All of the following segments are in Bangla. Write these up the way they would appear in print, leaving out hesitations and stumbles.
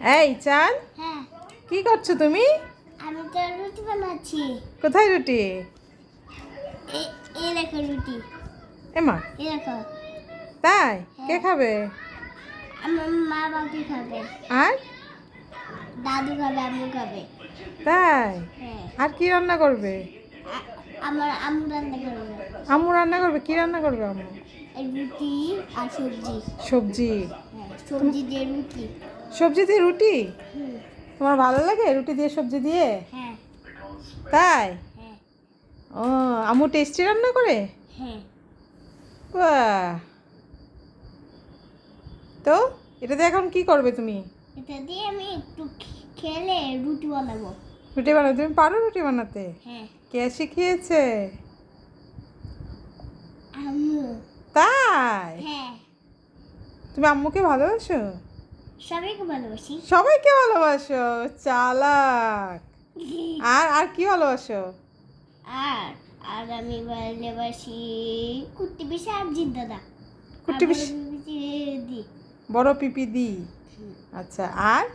এই চাঁদ, হ্যাঁ, কি করছো তুমি? আমি তো রুটি বানাচ্ছি। কোথায় রুটি? এই দেখো রুটি, এমা, এই দেখো। তাই? কে হ্যাঁ। খাবে? আমার মা বাপি খাবে, আর দাদু খাবে, আম্মু খাবে। তাই? হ্যাঁ, আর কি রান্না করবে? আমার আম্মু রান্না করবে। আম্মু রান্না করবে? কি রান্না করবে আম্মু? এই রুটি আর সবজি। সবজি। হ্যাঁ, সবজি দিয়ে রুটি। সবজি দিয়ে রুটি? হুম, তোমার ভালো লাগে রুটি দিয়ে সবজি দিয়ে? হ্যাঁ, তাই? হ্যাঁ, ও, আম্মু টেস্টি রান্না করে? হ্যাঁ। বাহ! তো এটাতে এখন কি করবে তুমি? এটা দিয়ে আমি একটু খেলে রুটি বানাবো। রুটি বানাতে তুমি পারো রুটি বানাতে? হ্যাঁ, কে শিখিয়েছে? আম্মু। তাই? হ্যাঁ, তুমি আম্মুকে ভালোবাসো? সবাইকে ভালোবাসি। সবাইকে ভালোবাসো, চালাক। আর আর কি ভালোবাসো? আর আর আমি ভালোবাসি কুট্টি পিসা আর জিদ্দাদা। কুট্টি পিসি, দি। বড় পিপি দি। আচ্ছা, আর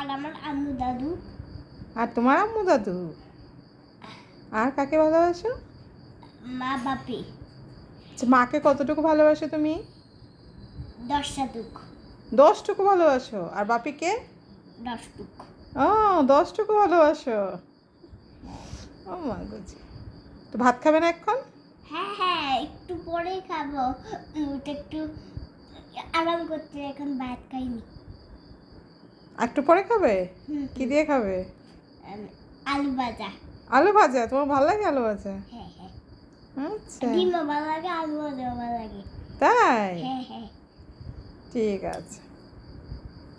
আর আমার আম্মু দাদু। আর তোমার আম্মু দাদু? আর কাকে ভালোবাসো? মা বাপি। আচ্ছা, মাকে কতটুকু ভালোবাসো তুমি? 10টা টুক। 10টুকু ভালোবাসো। আর বাপিকে? 10 টুক। ও, 10টুকু ভালোবাসো। ও মা গুজি। তো ভাত খাবে না এখন? হ্যাঁ হ্যাঁ, একটু পরেই খাবো। মুখটা একটু আরাম করতে, এখন ভাত খাইনি। একটু পরে খাবে? হুম, কি দিয়ে খাবে? আলু ভাজা। আলু ভাজা? তোমার ভালো লাগে আলু ভাজা? হ্যাঁ হ্যাঁ, আচ্ছা, ডিমও ভালো লাগে, আলু ভাজাও ভালো লাগে। তাই? হ্যাঁ হ্যাঁ। ঠিক আছে।